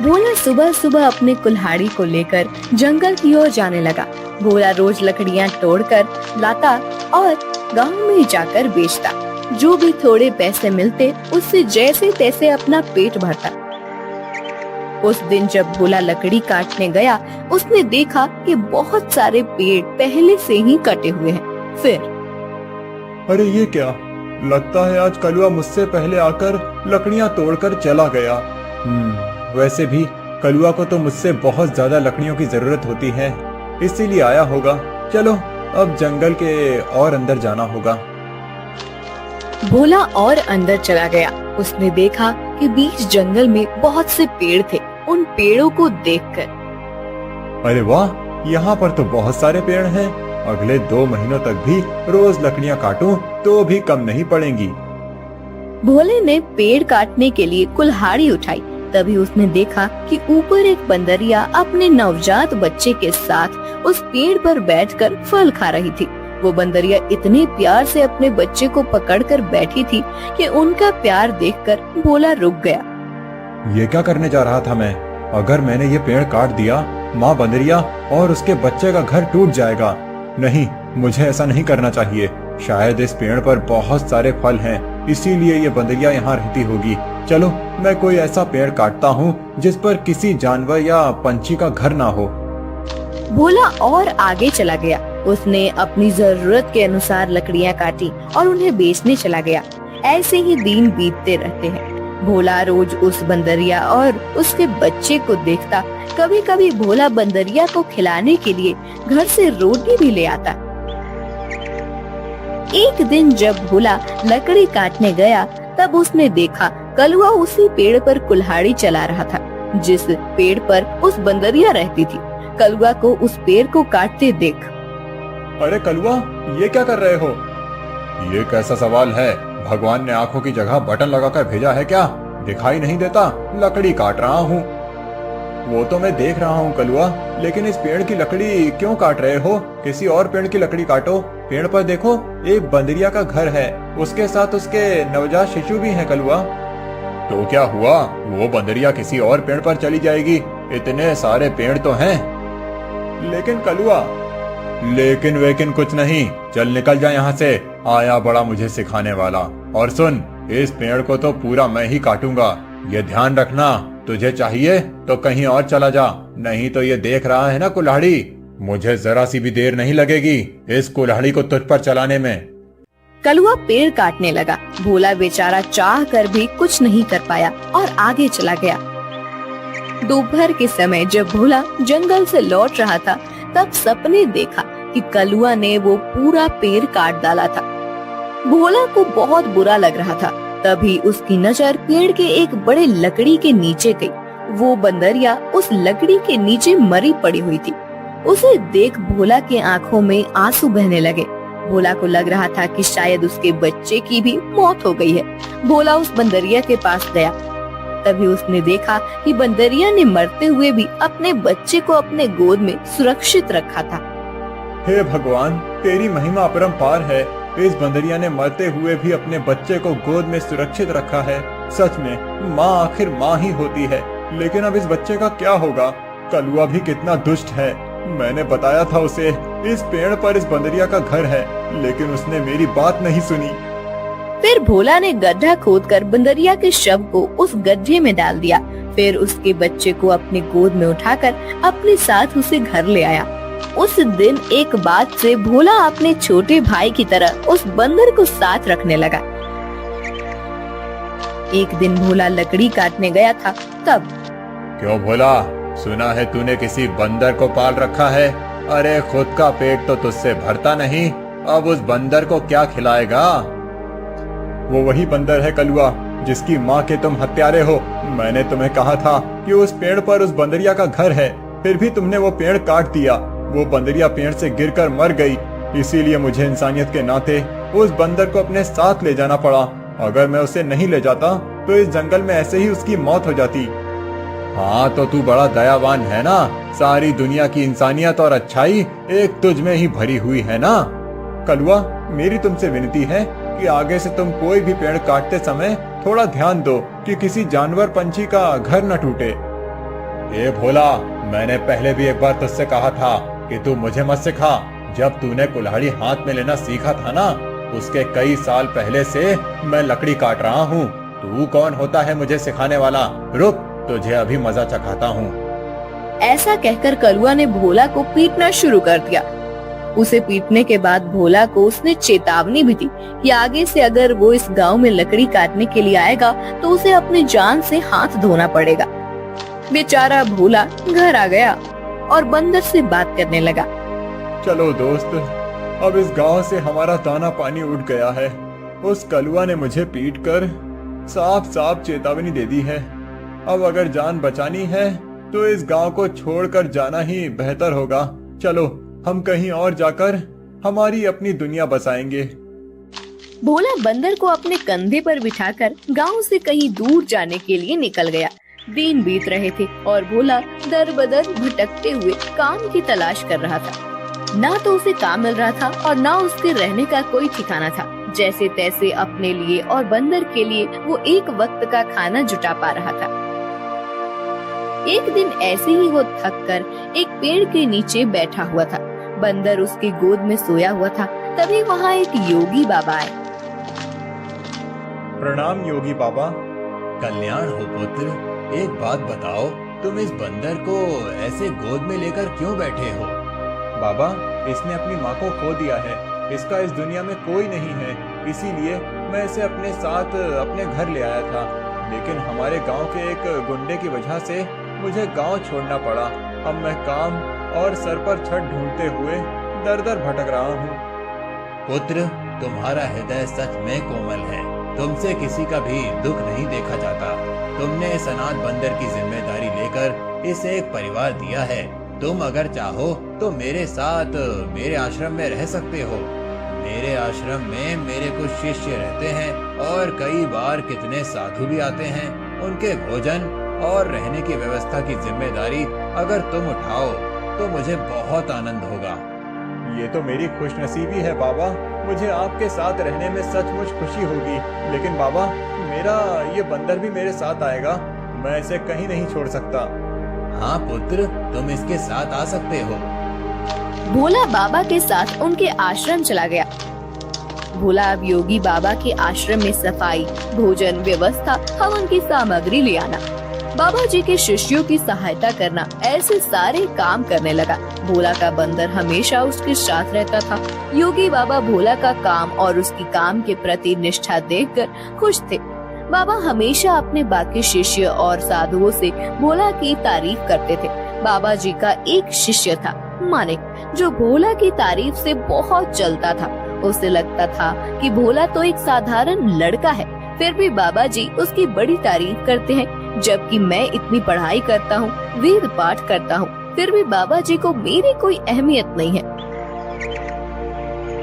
भोला सुबह सुबह अपने कुल्हाड़ी को लेकर जंगल की ओर जाने लगा। भोला रोज लकड़ियां तोड़कर लाता और गांव में जाकर बेचता। जो भी थोड़े पैसे मिलते उससे जैसे तैसे अपना पेट भरता। उस दिन जब भोला लकड़ी काटने गया, उसने देखा कि बहुत सारे पेड़ पहले से ही कटे हुए हैं। फिर अरे ये क्या, लगता है आज कलुआ मुझसे पहले आकर लकड़ियां तोड़कर चला गया। वैसे भी कलुआ को तो मुझसे बहुत ज्यादा लकड़ियों की जरूरत होती है, इसीलिए आया होगा। चलो अब जंगल के और अंदर जाना होगा। भोला और अंदर चला गया। उसने देखा कि बीच जंगल में बहुत से पेड़ थे। उन पेड़ों को देखकर अरे वाह, यहाँ पर तो बहुत सारे पेड़ हैं। अगले 2 महीनों तक भी रोज लकड़ियाँ काटूं तो भी कम नहीं पड़ेंगी। भोले ने पेड़ काटने के लिए कुल्हाड़ी उठाई। तभी उसने देखा कि ऊपर एक बंदरिया अपने नवजात बच्चे के साथ उस पेड़ पर बैठकर फल खा रही थी। वो बंदरिया इतने प्यार से अपने बच्चे को पकड़कर बैठी थी कि उनका प्यार देखकर भोला रुक गया। ये क्या करने जा रहा था मैं? अगर मैंने ये पेड़ काट दिया, माँ बंदरिया और उसके बच्चे का घर टूट जाएगा। नहीं, मुझे ऐसा नहीं करना चाहिए। शायद इस पेड़ पर बहुत सारे फल हैं, इसीलिए ये बंदरिया यहाँ रहती होगी। चलो मैं कोई ऐसा पेड़ काटता हूँ जिस पर किसी जानवर या पंछी का घर ना हो। भोला और आगे चला गया। उसने अपनी जरूरत के अनुसार लकड़ियाँ काटी और उन्हें बेचने चला गया। ऐसे ही दिन बीतते रहते हैं। भोला रोज उस बंदरिया और उसके बच्चे को देखता। कभी कभी भोला बंदरिया को खिलाने के लिए घर से रोटी भी ले आता। एक दिन जब भोला लकड़ी काटने गया, तब उसने देखा कलुआ उसी पेड़ पर कुल्हाड़ी चला रहा था जिस पेड़ पर उस बंदरिया रहती थी। कलुआ को उस पेड़ को काटते देख, अरे कलुआ, ये क्या कर रहे हो? ये कैसा सवाल है? भगवान ने आंखों की जगह बटन लगाकर भेजा है क्या? दिखाई नहीं देता? लकड़ी काट रहा हूँ। वो तो मैं देख रहा हूँ कलुआ, लेकिन इस पेड़ की लकड़ी क्यों काट रहे हो? किसी और पेड़ की लकड़ी काटो। पेड़ पर देखो, एक बंदरिया का घर है, उसके साथ उसके नवजात शिशु भी हैं कलुआ। तो क्या हुआ? वो बंदरिया किसी और पेड़ पर चली जाएगी। इतने सारे पेड़ तो हैं। लेकिन कलुआ, लेकिन वेकिन कुछ नहीं। चल निकल जा यहाँ से। आया बड़ा मुझे सिखाने वाला। और सुन, इस पेड़ को तो पूरा मैं ही काटूंगा। ये ध्यान रखना, तुझे चाहिए तो कहीं और चला जा, नहीं तो ये देख रहा है ना कुल्हाड़ी, मुझे जरा सी भी देर नहीं लगेगी इस कुल्हाड़ी को तुझ पर चलाने में। कलुआ पेड़ काटने लगा। भोला बेचारा चाह कर भी कुछ नहीं कर पाया और आगे चला गया। दोपहर के समय जब भोला जंगल से लौट रहा था, तब सपने देखा कि कलुआ ने वो पूरा पेड़ काट डाला था। भोला को बहुत बुरा लग रहा था। तभी उसकी नजर पेड़ के एक बड़े लकड़ी के नीचे गई। वो बंदरिया उस लकड़ी के नीचे मरी पड़ी हुई थी। उसे देख भोला के आंखों में आंसू बहने लगे। भोला को लग रहा था कि शायद उसके बच्चे की भी मौत हो गई है। भोला उस बंदरिया के पास गया। तभी उसने देखा कि बंदरिया ने मरते हुए भी अपने बच्चे को अपने गोद में सुरक्षित रखा था। हे भगवान, तेरी महिमा अपरंपार है। इस बंदरिया ने मरते हुए भी अपने बच्चे को गोद में सुरक्षित रखा है। सच में माँ आखिर माँ ही होती है। लेकिन अब इस बच्चे का क्या होगा? कलुआ भी कितना दुष्ट है। मैंने बताया था उसे इस पेड़ पर इस बंदरिया का घर है, लेकिन उसने मेरी बात नहीं सुनी। फिर भोला ने गड्ढा खोदकर बंदरिया के शव को उस गड्ढे में डाल दिया। फिर उसके बच्चे को अपनी गोद में उठाकर अपने साथ उसे घर ले आया। उस दिन एक बात से भोला अपने छोटे भाई की तरह उस बंदर को साथ रखने लगा। एक दिन भोला लकड़ी काटने गया था। तब क्यों भोला, सुना है तूने किसी बंदर को पाल रखा है? अरे खुद का पेट तो तुझसे भरता नहीं, अब उस बंदर को क्या खिलाएगा? वो वही बंदर है कलुआ, जिसकी माँ के तुम हत्यारे हो। मैंने तुम्हें कहा था कि उस पेड़ पर उस बंदरिया का घर है, फिर भी तुमने वो पेड़ काट दिया। वो बंदरिया पेड़ से गिरकर मर गई। इसीलिए मुझे इंसानियत के नाते उस बंदर को अपने साथ ले जाना पड़ा। अगर मैं उसे नहीं ले जाता तो इस जंगल में ऐसे ही उसकी मौत हो जाती। हाँ तो तू बड़ा दयावान है ना। सारी दुनिया की इंसानियत और अच्छाई एक तुझ में ही भरी हुई है ना। कलुआ, मेरी तुमसे विनती है कि आगे से तुम कोई भी पेड़ काटते समय थोड़ा ध्यान दो कि किसी जानवर पंछी का घर न टूटे। ए भोला, मैंने पहले भी एक बार तुझसे कहा था कि तू मुझे मत सिखा। जब तूने कुल्हाड़ी हाथ में लेना सीखा था ना, उसके कई साल पहले से मैं लकड़ी काट रहा हूँ। तू कौन होता है मुझे सिखाने वाला? रुक, तुझे अभी मजा चखाता हूँ। ऐसा कहकर कलुआ ने भोला को पीटना शुरू कर दिया। उसे पीटने के बाद भोला को उसने चेतावनी भी दी कि आगे से अगर वो इस गांव में लकड़ी काटने के लिए आएगा तो उसे अपनी जान से हाथ धोना पड़ेगा। बेचारा भोला घर आ गया और बंदर से बात करने लगा। चलो दोस्त, अब इस गांव से हमारा दाना पानी उठ गया है। उस कलुआ ने मुझे पीटकर साफ साफ चेतावनी दे दी है। अब अगर जान बचानी है तो इस गांव को छोड़कर जाना ही बेहतर होगा। चलो, हम कहीं और जाकर हमारी अपनी दुनिया बसाएंगे। भोला बंदर को अपने कंधे पर बिठाकर गांव से कहीं दूर जाने के लिए निकल गया। दिन बीत रहे थे और भोला दर बदर भटकते हुए काम की तलाश कर रहा था। ना तो उसे काम मिल रहा था और ना उसके रहने का कोई ठिकाना था। जैसे तैसे अपने लिए और बंदर के लिए वो एक वक्त का खाना जुटा पा रहा था। एक दिन ऐसे ही वो थक कर एक पेड़ के नीचे बैठा हुआ था। बंदर उसकी गोद में सोया हुआ था। तभी वहाँ एक योगी बाबा आए। प्रणाम योगी बाबा। कल्याण हो पुत्र। एक बात बताओ, तुम इस बंदर को ऐसे गोद में लेकर क्यों बैठे हो? बाबा, इसने अपनी माँ को खो दिया है। इसका इस दुनिया में कोई नहीं है, इसीलिए मैं इसे अपने साथ अपने घर ले आया था। लेकिन हमारे गांव के एक गुंडे की वजह से मुझे गांव छोड़ना पड़ा। अब मैं काम और सर पर छत ढूंढते हुए दर दर भटक रहा हूँ। पुत्र, तुम्हारा हृदय सच में कोमल है। तुमसे किसी का भी दुख नहीं देखा जाता। तुमने इस अनाथ बंदर की जिम्मेदारी लेकर इसे एक परिवार दिया है। तुम अगर चाहो तो मेरे साथ मेरे आश्रम में रह सकते हो। मेरे आश्रम में मेरे कुछ शिष्य रहते हैं और कई बार कितने साधु भी आते हैं। उनके भोजन और रहने की व्यवस्था की जिम्मेदारी अगर तुम उठाओ तो मुझे बहुत आनंद होगा। ये तो मेरी खुशनसीबी है बाबा। मुझे आपके साथ रहने में सचमुच खुशी होगी। लेकिन बाबा, मेरा ये बंदर भी मेरे साथ आएगा। मैं इसे कहीं नहीं छोड़ सकता। हाँ पुत्र, तुम इसके साथ आ सकते हो। भोला बाबा के साथ उनके आश्रम चला गया। भोला अब योगी बाबा के आश्रम में सफाई, भोजन व्यवस्था, हवन की सामग्री ले आना, बाबा जी के शिष्यों की सहायता करना, ऐसे सारे काम करने लगा। भोला का बंदर हमेशा उसके साथ रहता था। योगी बाबा भोला का काम और उसकी काम के प्रति निष्ठा देखकर खुश थे। बाबा हमेशा अपने बाकी शिष्य और साधुओं से भोला की तारीफ करते थे। बाबा जी का एक शिष्य था मानिक, जो भोला की तारीफ से बहुत जलता था। उसे लगता था कि भोला तो एक साधारण लड़का है, फिर भी बाबा जी उसकी बड़ी तारीफ करते हैं। जबकि मैं इतनी पढ़ाई करता हूँ, वेद पाठ करता हूँ, फिर भी बाबा जी को मेरी कोई अहमियत नहीं है।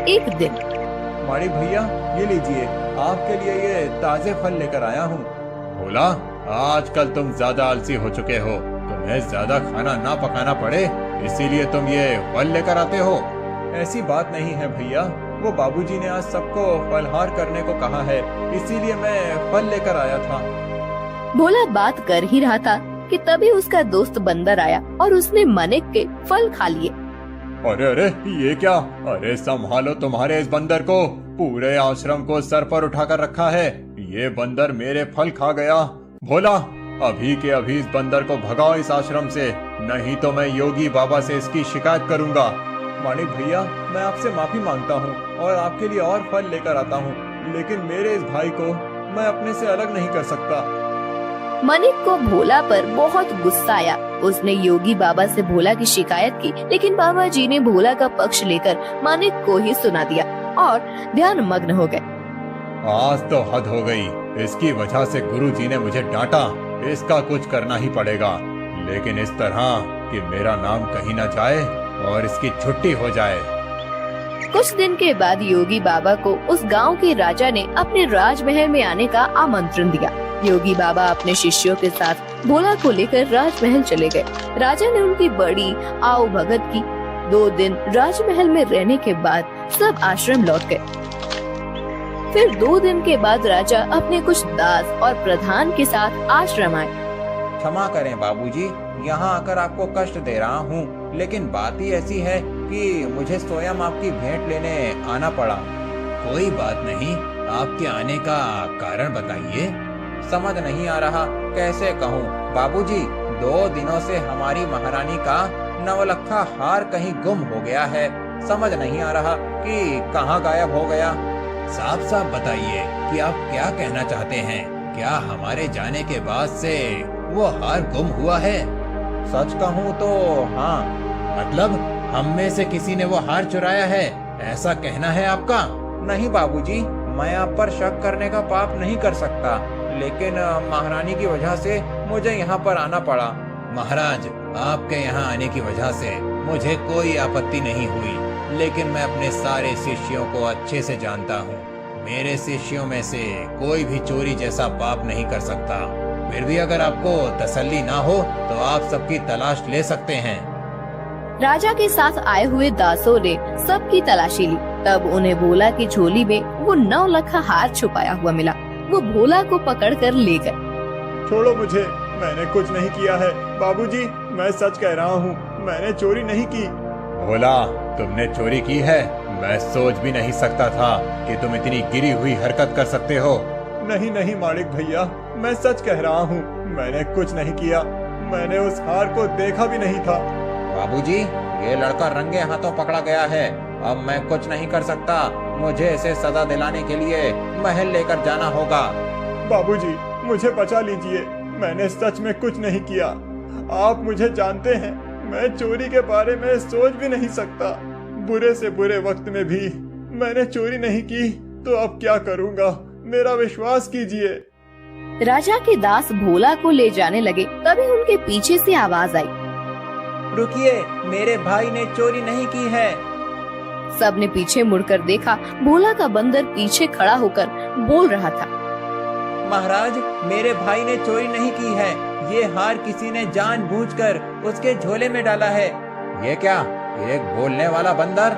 एक दिन, माणिक भैया, ये लीजिए, आपके लिए ये ताजे फल लेकर आया हूँ। भोला, आजकल तुम ज्यादा आलसी हो चुके हो। तुम्हें ज्यादा खाना ना पकाना पड़े, इसीलिए तुम ये फल लेकर आते हो। ऐसी बात नहीं है भैया, वो बाबूजी ने आज सबको फलहार करने को कहा है, इसीलिए मैं फल लेकर आया था। भोला बात कर ही रहा था कि तभी उसका दोस्त बंदर आया और उसने मानिक के फल खा लिए। अरे अरे, ये क्या? अरे संभालो तुम्हारे इस बंदर को। पूरे आश्रम को सर पर उठाकर रखा है। ये बंदर मेरे फल खा गया। भोला, अभी के अभी इस बंदर को भगाओ इस आश्रम से, नहीं तो मैं योगी बाबा से इसकी शिकायत करूंगा। मानिक भैया, मैं आपसे माफी मांगता हूँ और आपके लिए और फल लेकर आता हूँ, लेकिन मेरे इस भाई को मैं अपने से अलग नहीं कर सकता। मानिक को भोला पर बहुत गुस्सा आया। उसने योगी बाबा से भोला की शिकायत की, लेकिन बाबा जी ने भोला का पक्ष लेकर मानिक को ही सुना दिया और ध्यान मग्न हो गए। आज तो हद हो गई। इसकी वजह से गुरुजी ने मुझे डांटा। इसका कुछ करना ही पड़ेगा, लेकिन इस तरह कि मेरा नाम कहीं न जाए और इसकी छुट्टी हो जाए। कुछ दिन के बाद योगी बाबा को उस गांव के राजा ने अपने राजमहल में आने का आमंत्रण दिया। योगी बाबा अपने शिष्यों के साथ भोला को लेकर राजमहल चले गए। राजा ने उनकी बड़ी आओ भगत की। 2 दिन राजमहल में रहने के बाद सब आश्रम लौट गए। फिर 2 दिन के बाद राजा अपने कुछ दास और प्रधान के साथ आश्रम आए। क्षमा करें बाबूजी, यहाँ आकर आपको कष्ट दे रहा हूँ, लेकिन बात ही ऐसी है कि मुझे स्वयं आपकी भेंट लेने आना पड़ा। कोई बात नहीं, आपके आने का कारण बताइए। समझ नहीं आ रहा कैसे कहूँ बाबूजी, 2 दिनों से हमारी महारानी का नवलखा हार कहीं गुम हो गया है। समझ नहीं आ रहा कि कहाँ गायब हो गया। साफ साफ बताइए कि आप क्या कहना चाहते हैं। क्या हमारे जाने के बाद से वो हार गुम हुआ है? सच कहूँ तो हाँ। मतलब हम में से किसी ने वो हार चुराया है, ऐसा कहना है आपका? नहीं बाबूजी, मैं आप पर शक करने का पाप नहीं कर सकता, लेकिन महारानी की वजह से मुझे यहाँ पर आना पड़ा। महाराज, आपके यहाँ आने की वजह से मुझे कोई आपत्ति नहीं हुई, लेकिन मैं अपने सारे शिष्यों को अच्छे से जानता हूँ। मेरे शिष्यों में से कोई भी चोरी जैसा पाप नहीं कर सकता। फिर भी अगर आपको तसल्ली ना हो तो आप सबकी तलाश ले सकते हैं। राजा के साथ आए हुए दासों ने सबकी तलाशी ली। तब उन्हें भोला की झोली में वो 9 लखा हार छुपाया हुआ मिला। वो भोला को पकड़कर ले गए। छोड़ो मुझे, मैंने कुछ नहीं किया है। बाबूजी, मैं सच कह रहा हूँ, मैंने चोरी नहीं की। भोला, तुमने चोरी की है? मैं सोच भी नहीं सकता था कि तुम इतनी गिरी हुई हरकत कर सकते हो। नहीं नहीं मालिक भैया, मैं सच कह रहा हूँ, मैंने कुछ नहीं किया। मैंने उस हार को देखा भी नहीं था। बाबूजी, ये लड़का रंगे हाथों पकड़ा गया है। अब मैं कुछ नहीं कर सकता। मुझे इसे सजा दिलाने के लिए महल लेकर जाना होगा। बाबूजी, मुझे बचा लीजिए, मैंने सच में कुछ नहीं किया। आप मुझे जानते हैं, मैं चोरी के बारे में सोच भी नहीं सकता। बुरे से बुरे वक्त में भी मैंने चोरी नहीं की, तो अब क्या करूँगा, मेरा विश्वास कीजिए। राजा के दास भोला को ले जाने लगे। तभी उनके पीछे से आवाज आई, रुकिए, मेरे भाई ने चोरी नहीं की है। सबने पीछे मुड़कर देखा। भोला का बंदर पीछे खड़ा होकर बोल रहा था, महाराज, मेरे भाई ने चोरी नहीं की है। ये हार किसी ने जानबूझकर उसके झोले में डाला है। ये क्या, एक बोलने वाला बंदर?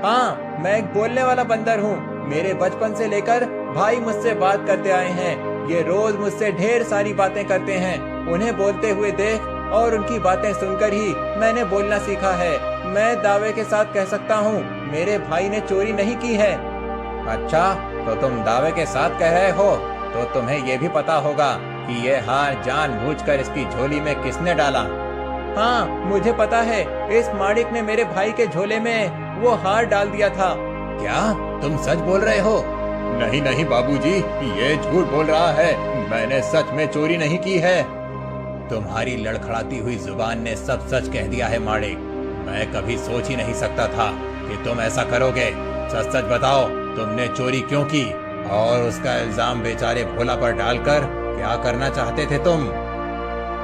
हाँ, मैं एक बोलने वाला बंदर हूँ। मेरे बचपन से लेकर भाई मुझसे बात करते आए हैं। ये रोज मुझसे ढेर सारी बातें करते हैं। उन्हें बोलते हुए देख और उनकी बातें सुनकर ही मैंने बोलना सीखा है। मैं दावे के साथ कह सकता हूँ, मेरे भाई ने चोरी नहीं की है। अच्छा, तो तुम दावे के साथ कह रहे हो, तो तुम्हें ये भी पता होगा कि ये हार जानबूझकर इसकी झोली में किसने डाला? हाँ, मुझे पता है। इस माड़िक ने मेरे भाई के झोले में वो हार डाल दिया था। क्या तुम सच बोल रहे हो? नहीं नहीं बाबूजी, ये झूठ बोल रहा है। मैंने सच में चोरी नहीं की है। तुम्हारी लड़खड़ाती हुई जुबान ने सब सच कह दिया है माड़िक। मैं कभी सोच ही नहीं सकता था कि तुम ऐसा करोगे। सच सच बताओ, तुमने चोरी क्यों की? और उसका इल्जाम बेचारे भोला पर डालकर क्या करना चाहते थे तुम?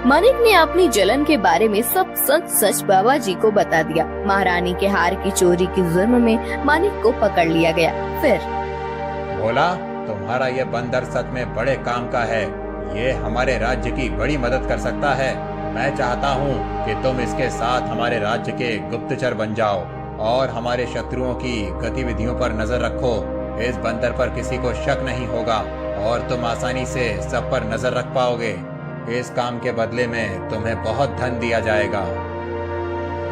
मानिक ने अपनी जलन के बारे में सब सच सच बाबा जी को बता दिया। महारानी के हार की चोरी के जुर्म में मानिक को पकड़ लिया गया। फिर भोला, तुम्हारा ये बंदर सच में बड़े काम का है। ये हमारे राज्य की बड़ी मदद कर सकता है। मैं चाहता हूँ कि तुम इसके साथ हमारे राज्य के गुप्तचर बन जाओ और हमारे शत्रुओं की गतिविधियों पर नजर रखो। इस बंदर पर किसी को शक नहीं होगा और तुम आसानी से सब पर नजर रख पाओगे। इस काम के बदले में तुम्हें बहुत धन दिया जाएगा।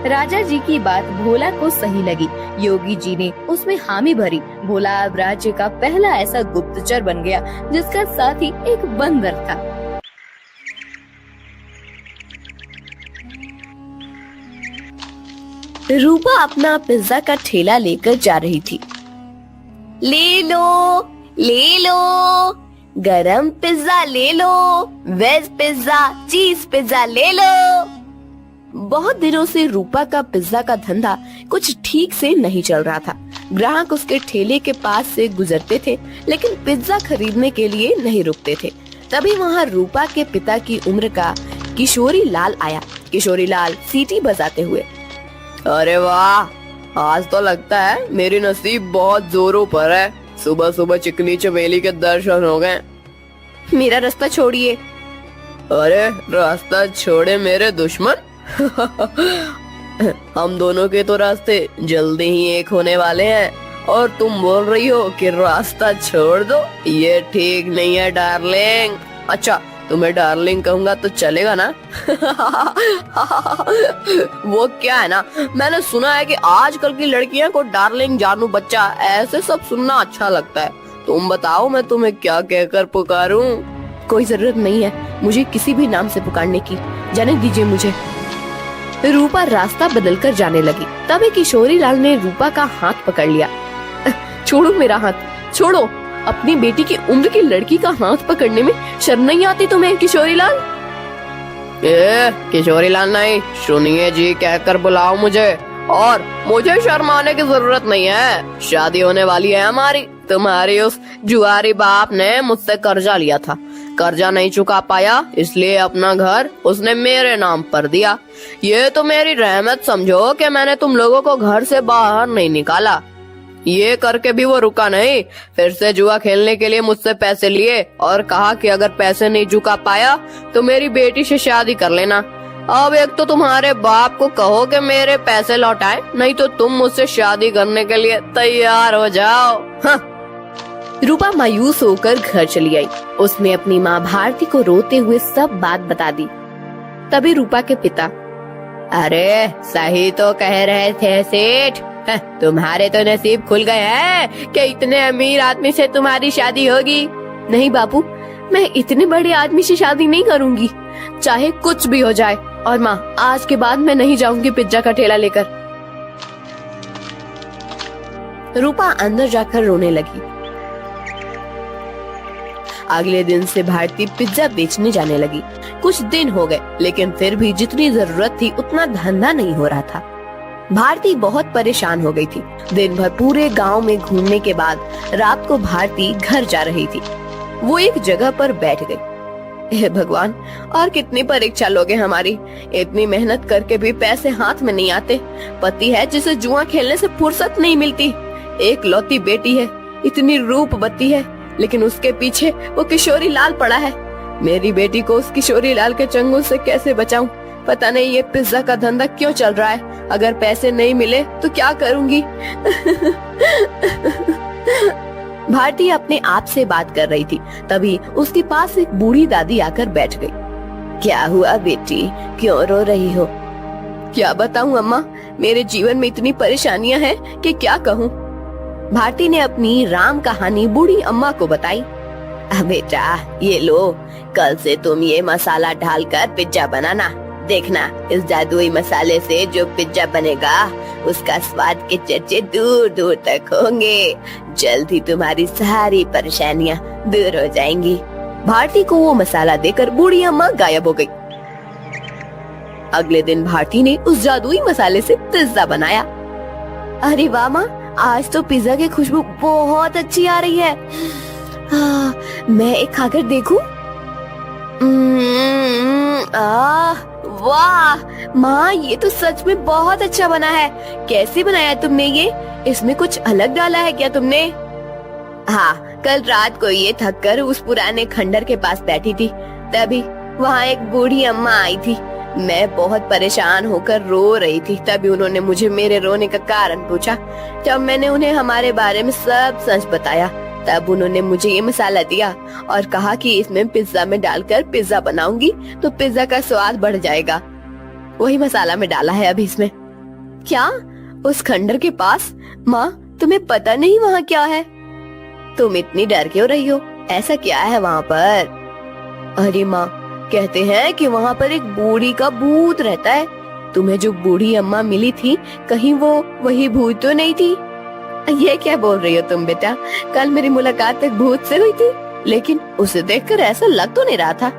राजा जी की बात भोला को सही लगी। योगी जी ने उसमें हामी भरी। भोला अब राज्य का पहला ऐसा गुप्तचर बन गया जिसका साथी एक बंदर था। रूपा अपना पिज्जा का ठेला लेकर जा रही थी। ले लो, गरम पिज्जा ले लो, वेज पिज्जा, चीज पिज्जा ले लो। बहुत दिनों से रूपा का पिज्जा का धंधा कुछ ठीक से नहीं चल रहा था। ग्राहक उसके ठेले के पास से गुजरते थे, लेकिन पिज्जा खरीदने के लिए नहीं रुकते थे। तभी वहाँ रूपा के पिता की उम्र का किशोरी लाल आया। किशोरी लाल सीटी बजाते हुए, अरे वाह, आज तो लगता है मेरी नसीब बहुत जोरों पर है। सुबह सुबह चिकनी चमेली के दर्शन हो गए। मेरा रास्ता छोड़िए। अरे रास्ता छोड़े मेरे दुश्मन। हम दोनों के तो रास्ते जल्दी ही एक होने वाले हैं और तुम बोल रही हो कि रास्ता छोड़ दो। ये ठीक नहीं है डार्लिंग। अच्छा, तुम्हें डार्लिंग कहूंगा तो चलेगा ना? वो क्या है ना, मैंने सुना है कि आजकल की लड़कियां को डार्लिंग, जानू, बच्चा ऐसे सब सुनना अच्छा लगता है। तुम बताओ मैं तुम्हें क्या कहकर पुकारूं? कोई जरूरत नहीं है मुझे किसी भी नाम से पुकारने की, जाने दीजिए मुझे। रूपा रास्ता बदलकर जाने लगी। तभी किशोरी लाल ने रूपा का हाथ पकड़ लिया। छोड़ो मेरा हाथ, छोड़ो। अपनी बेटी की उम्र की लड़की का हाथ पकड़ने में शर्म नहीं आती तुम्हें किशोरी लाल? किशोरी लाल नहीं, सुनिए जी कहकर बुलाओ मुझे, और मुझे शर्माने की जरूरत नहीं है। शादी होने वाली है हमारी। तुम्हारी उस जुआरी बाप ने मुझसे कर्जा लिया था, कर्जा नहीं चुका पाया, इसलिए अपना घर उसने मेरे नाम पर दिया। ये तो मेरी रहमत समझो कि मैंने तुम लोगों को घर से बाहर नहीं निकाला। ये करके भी वो रुका नहीं, फिर से जुआ खेलने के लिए मुझसे पैसे लिए और कहा कि अगर पैसे नहीं चुका पाया तो मेरी बेटी से शादी कर लेना। अब एक तो तुम्हारे बाप को कहो कि मेरे पैसे लौटाए, नहीं तो तुम मुझसे शादी करने के लिए तैयार हो जाओ। हाँ। रूपा मायूस होकर घर चली आई। उसने अपनी माँ भारती को रोते हुए सब बात बता दी। तभी रूपा के पिता, अरे सही तो कह रहे थे सेठ, तुम्हारे तो नसीब खुल गए हैं कि इतने अमीर आदमी से तुम्हारी शादी होगी। नहीं बापू, मैं इतने बड़े आदमी से शादी नहीं करूंगी, चाहे कुछ भी हो जाए। और माँ, आज के बाद मैं नहीं जाऊंगी पिज्जा का ठेला लेकर। रूपा अंदर जाकर रोने लगी। अगले दिन से भारती पिज्जा बेचने जाने लगी। कुछ दिन हो गए, लेकिन फिर भी जितनी जरूरत थी उतना धंधा नहीं हो रहा था। भारती बहुत परेशान हो गई थी। दिन भर पूरे गांव में घूमने के बाद रात को भारती घर जा रही थी। वो एक जगह पर बैठ गई। हे भगवान, और कितनी परीक्षा लोगे हमारी। इतनी मेहनत करके भी पैसे हाथ में नहीं आते। पति है जिसे जुआ खेलने से फुर्सत नहीं मिलती। एक लौती बेटी है, इतनी रूपवती है, लेकिन उसके पीछे वो किशोरी लाल पड़ा है। मेरी बेटी को उस किशोरी लाल के चंगुल से कैसे बचाऊं? पता नहीं ये पिज्जा का धंधा क्यों चल रहा है। अगर पैसे नहीं मिले तो क्या करूंगी? भारती अपने आप से बात कर रही थी। तभी उसके पास एक बूढ़ी दादी आकर बैठ गई। क्या हुआ बेटी, क्यों रो रही हो? क्या बताऊं अम्मा, मेरे जीवन में इतनी परेशानियां हैं कि क्या कहूं। भारती ने अपनी राम कहानी बूढ़ी अम्मा को बताई। बेटा ये लो, कल से तुम ये मसाला डालकर पिज्जा बनाना। देखना, इस जादुई मसाले से जो पिज्जा बनेगा उसका स्वाद के चर्चे दूर दूर तक होंगे। जल्द ही तुम्हारी सारी परेशानियां दूर हो जाएंगी। भारती को वो मसाला देकर बूढ़ी अम्मा गायब हो गई। अगले दिन भारती ने उस जादुई मसाले से पिज्जा बनाया। अरे वाह माँ, आज तो पिज्जा की खुशबू बहुत अच्छी आ रही है। मैं एक खाकर देखूं? वाह माँ, ये तो सच में बहुत अच्छा बना है। कैसे बनाया तुमने ये? इसमें कुछ अलग डाला है क्या तुमने? हाँ, कल रात को ये थक कर उस पुराने खंडर के पास बैठी थी, तभी वहाँ एक बूढ़ी अम्मा आई थी। मैं बहुत परेशान होकर रो रही थी। तभी उन्होंने मुझे मेरे रोने का कारण पूछा। जब मैंने उन्हें हमारे बारे में सब सच बताया, तब उन्होंने मुझे ये मसाला दिया और कहा कि इसमें पिज्जा में डालकर पिज्जा बनाऊंगी तो पिज्जा का स्वाद बढ़ जाएगा। वही मसाला में डाला है अभी इसमें। क्या? उस खंडर के पास? माँ, तुम्हें पता नहीं वहाँ क्या है? तुम इतनी डर क्यों रही हो? ऐसा क्या है वहाँ पर? अरे माँ, कहते हैं कि वहाँ पर एक बूढ़ी का भूत रहता है। तुम्हें जो बूढ़ी अम्मा मिली थी, कहीं वो वही भूत तो नहीं थी? ये क्या बोल रही हो तुम बेटा? कल मेरी मुलाकात एक भूत से हुई थी, लेकिन उसे देखकर ऐसा लग तो नहीं रहा था।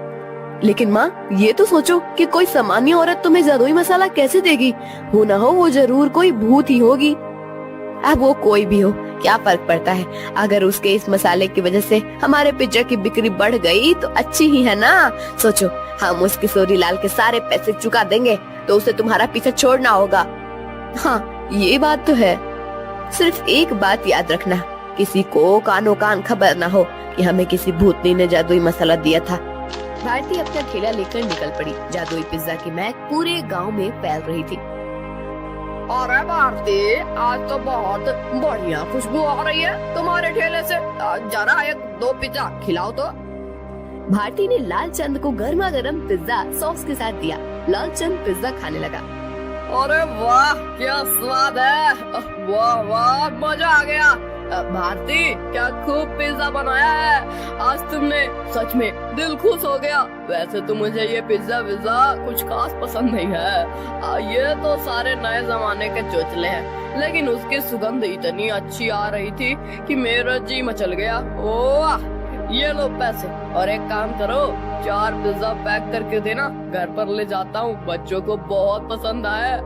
लेकिन माँ, ये तो सोचो कि कोई सामान्य औरत तुम्हें जादुई मसाला कैसे देगी? हो ना हो वो जरूर कोई भूत ही होगी। अब वो कोई भी हो, क्या फर्क पड़ता है? अगर उसके इस मसाले की वजह से हमारे पिज्जा की बिक्री बढ़ गई तो अच्छी ही है ना। सोचो, हम उस किशोरी लाल के सारे पैसे चुका देंगे तो उसे तुम्हारा पीछा छोड़ना होगा। हाँ, ये बात तो है। सिर्फ एक बात याद रखना, किसी को कानो कान खबर ना हो कि हमें किसी भूतनी ने जादुई मसाला दिया था। भारती अपना ठेला लेकर निकल पड़ी। जादुई पिज्जा की महक पूरे गांव में फैल रही थी। अरे भारती, आज तो बहुत बढ़िया खुशबू आ रही है तुम्हारे ठेले से। जरा एक दो पिज्जा खिलाओ तो। भारती ने लालचंद को गर्मा गर्म पिज्जा सॉस के साथ दिया। लालचंद पिज्जा खाने लगा। अरे वाह क्या स्वाद है, वाह वाह मजा आ गया। भारती क्या खूब पिज्जा बनाया है, आज तुमने सच में दिल खुश हो गया। वैसे तो मुझे ये पिज्जा विज्जा कुछ खास पसंद नहीं है, ये तो सारे नए जमाने के चोचले हैं, लेकिन उसकी सुगंध इतनी अच्छी आ रही थी कि मेरा जी मचल गया। ओह ये लो पैसे, और एक काम करो 4 पिज्जा पैक करके देना, घर पर ले जाता हूँ, बच्चों को बहुत पसंद आया।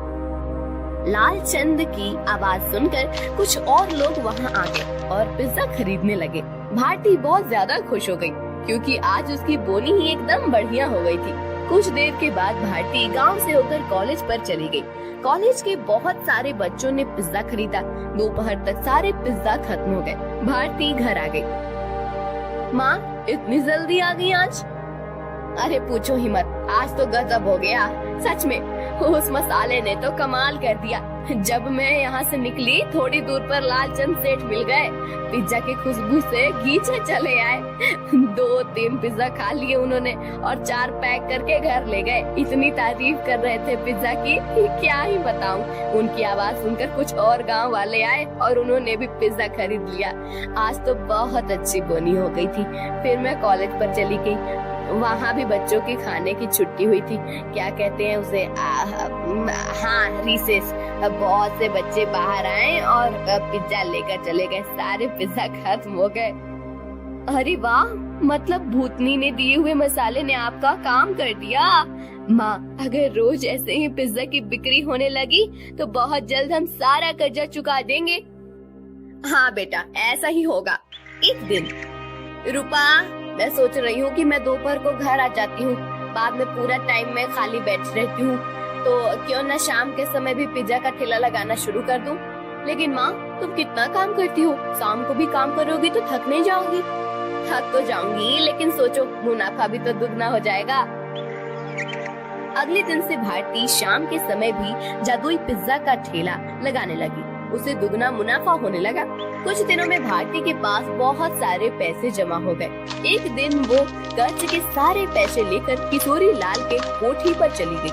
लालचंद की आवाज सुनकर कुछ और लोग वहाँ आ गए और पिज्जा खरीदने लगे। भारती बहुत ज्यादा खुश हो गई क्योंकि आज उसकी बोनी ही एकदम बढ़िया हो गई थी। कुछ देर के बाद भारती गांव से होकर कॉलेज पर चली गई। कॉलेज के बहुत सारे बच्चों ने पिज्जा खरीदा। दोपहर तक सारे पिज्जा खत्म हो गए। भारती घर आ गई। माँ इतनी जल्दी आ गई आज? अरे पूछो ही मत, आज तो गजब हो गया सच में। उस मसाले ने तो कमाल कर दिया। जब मैं यहाँ से निकली थोड़ी दूर पर लालचंद सेठ मिल गए। पिज्जा की खुशबू से गीचे चले आए। 2-3 पिज्जा खा लिए उन्होंने और 4 पैक करके घर ले गए। इतनी तारीफ कर रहे थे पिज्जा की कि क्या ही बताऊं। उनकी आवाज सुनकर कुछ और गांव वाले आए और उन्होंने भी पिज्जा खरीद लिया। आज तो बहुत अच्छी बोनी हो गई थी। फिर मैं कॉलेज पर चली गई। वहाँ भी बच्चों की खाने की छुट्टी हुई थी, क्या कहते हैं उसे, हाँ रिसेस। बहुत से बच्चे बाहर आए और पिज्जा लेकर चले गए। सारे पिज्जा खत्म हो गए। अरे वाह, मतलब भूतनी ने दिए हुए मसाले ने आपका काम कर दिया। माँ अगर रोज ऐसे ही पिज्जा की बिक्री होने लगी तो बहुत जल्द हम सारा कर्जा चुका देंगे। हाँ बेटा ऐसा ही होगा। एक दिन रूपा, मैं सोच रही हूँ कि मैं दोपहर को घर आ जाती हूँ, बाद में पूरा टाइम मैं खाली बैठ रहती हूँ, तो क्यों न शाम के समय भी पिज्जा का ठेला लगाना शुरू कर दूँ। लेकिन माँ तुम कितना काम करती हो, शाम को भी काम करोगी तो थक नहीं जाओगी। थक तो जाऊंगी लेकिन सोचो मुनाफा भी तो दुगना हो जाएगा। अगले दिन से भारती शाम के समय भी जादुई पिज्जा का ठेला लगाने लगी। उसे दुगना मुनाफा होने लगा। कुछ दिनों में भारती के पास बहुत सारे पैसे जमा हो गए। एक दिन वो कर्ज के सारे पैसे लेकर किशोरी लाल के कोठी पर चली गई।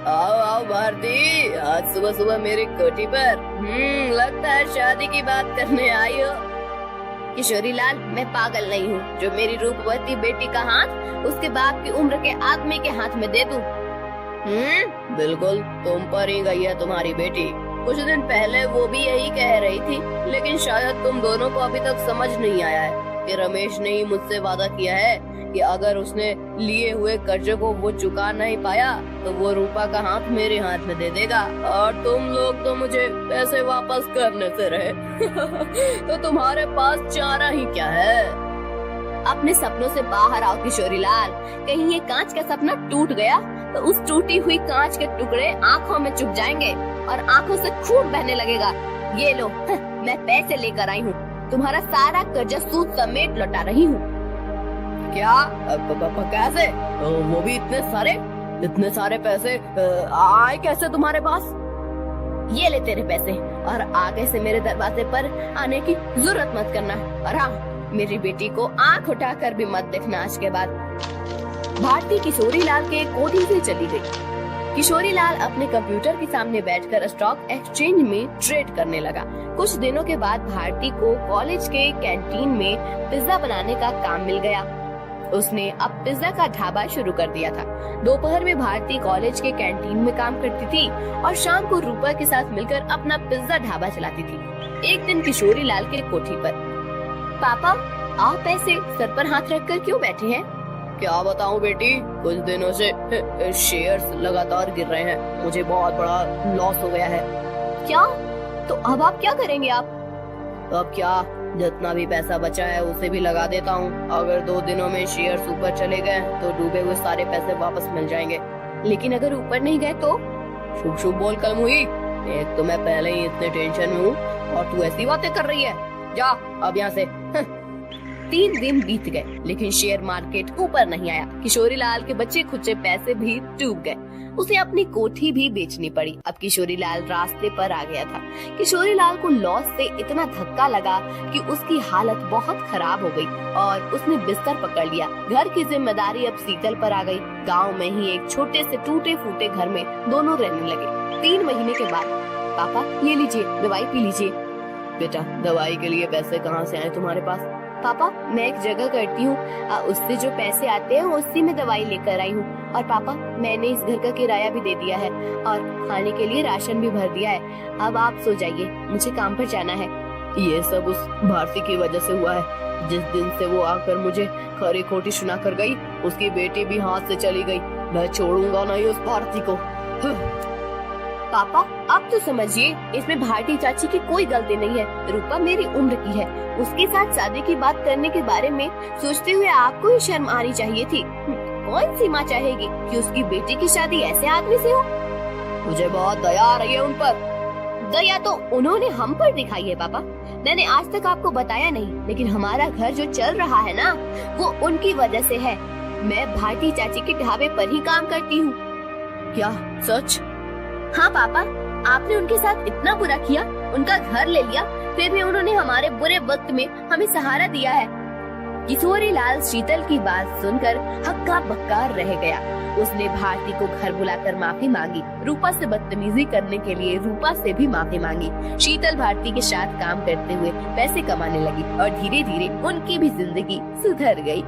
आओ आओ भारती, आज सुबह सुबह मेरी कोठी पर। लगता है शादी की बात करने आई हो। किशोरी लाल, मैं पागल नहीं हूँ जो मेरी रूपवती बेटी का हाथ उसके बाप की उम्र के आदमी के हाथ में दे दूं। बिल्कुल तुम पर ही गई है तुम्हारी बेटी। कुछ दिन पहले वो भी यही कह रही थी, लेकिन शायद तुम दोनों को अभी तक समझ नहीं आया है कि रमेश ने ही मुझसे वादा किया है कि अगर उसने लिए हुए कर्जे को वो चुका नहीं पाया तो वो रूपा का हाथ मेरे हाथ में दे देगा, और तुम लोग तो मुझे पैसे वापस करने से रहे। तो तुम्हारे पास चारा ही क्या है। अपने सपनों से बाहर आओ किशोरी लाल। कहीं ये कांच का सपना टूट गया तो उस टूटी हुई कांच के टुकड़े आँखों में चुभ जाएंगे और आँखों से खून बहने लगेगा। ये लो, मैं पैसे लेकर आई हूँ, तुम्हारा सारा कर्जा सूद समेत लौटा रही हूँ। क्या? कैसे? वो भी इतने सारे पैसे आए कैसे तुम्हारे पास? ये ले तेरे पैसे, और आगे से मेरे दरवाजे पर आने की जरूरत मत करना। और हाँ, मेरी बेटी को आंख उठाकर भी मत देखना आज के बाद। भारती किशोरी लाल के कोठी से चली गई। किशोरी लाल अपने कंप्यूटर के सामने बैठकर स्टॉक एक्सचेंज में ट्रेड करने लगा। कुछ दिनों के बाद भारती को कॉलेज के कैंटीन में पिज्जा बनाने का काम मिल गया। उसने अब पिज्जा का ढाबा शुरू कर दिया था। दोपहर में भारती कॉलेज के कैंटीन में काम करती थी और शाम को रूपा के साथ मिलकर अपना पिज्जा ढाबा चलाती थी। एक दिन किशोरी लाल के कोठी पर, पापा आप ऐसे सर पर हाथ रखकर क्यों बैठे हैं? क्या बताऊं बेटी, कुछ दिनों से शेयर्स लगातार गिर रहे हैं, मुझे बहुत बड़ा लॉस हो गया है। क्या? तो अब आप क्या करेंगे? आप अब क्या, जितना भी पैसा बचा है उसे भी लगा देता हूँ। अगर 2 दिनों में शेयर्स ऊपर चले गए तो डूबे हुए सारे पैसे वापस मिल जाएंगे। लेकिन अगर ऊपर नहीं गए तो? शुभ शुभ बोल कलम हुई। एक तो मैं पहले ही इतने टेंशन में हूँ और तू ऐसी बातें कर रही है। जा अब यहाँ से। 3 दिन बीत गए लेकिन शेयर मार्केट ऊपर नहीं आया। किशोरी लाल के बचे खुचे पैसे भी डूब गए। उसे अपनी कोठी भी बेचनी पड़ी। अब किशोरी लाल रास्ते पर आ गया था। किशोरी लाल को लॉस से इतना धक्का लगा कि उसकी हालत बहुत खराब हो गई और उसने बिस्तर पकड़ लिया। घर की जिम्मेदारी अब शीतल पर आ गई। गांव में ही एक छोटे से टूटे फूटे घर में दोनों रहने लगे। 3 महीने के बाद, पापा ये लीजिए, दवाई पी लीजिए। बेटा, दवाई के लिए पैसे कहाँ से आए तुम्हारे पास? पापा, मैं एक जगह करती हूँ, उससे जो पैसे आते हैं उसी में दवाई लेकर आई हूँ। और पापा, मैंने इस घर का किराया भी दे दिया है और खाने के लिए राशन भी भर दिया है। अब आप सो जाइए, मुझे काम पर जाना है। ये सब उस भारती की वजह से हुआ है। जिस दिन से वो आकर मुझे खरी खोटी सुना कर गई, उसकी बेटी भी हाथ से चली गई। मैं छोड़ूंगा नहीं उस भारती को। पापा, आप तो समझिए, इसमें भारती चाची की कोई गलती नहीं है। रूपा मेरी उम्र की है। उसके साथ शादी की बात करने के बारे में सोचते हुए आपको ही शर्म आनी चाहिए थी। कौन सी माँ चाहेगी कि उसकी बेटी की शादी ऐसे आदमी से हो? मुझे बहुत दया आ रही है उन पर। दया तो उन्होंने हम पर दिखाई है पापा। मैंने आज तक आपको बताया नहीं, लेकिन हमारा घर जो चल रहा है ना, वो उनकी वजह से है। मैं भारती चाची के ढाबे पर ही काम करती हूँ। क्या सच? हाँ पापा, आपने उनके साथ इतना बुरा किया, उनका घर ले लिया, फिर भी उन्होंने हमारे बुरे वक्त में हमें सहारा दिया है। किशोरी लाल शीतल की बात सुनकर हक्का बक्का रह गया। उसने भारती को घर बुलाकर माफी मांगी। रूपा से बदतमीजी करने के लिए रूपा से भी माफी मांगी। शीतल भारती के साथ काम करते हुए पैसे कमाने लगी और धीरे धीरे उनकी भी जिंदगी सुधर गई।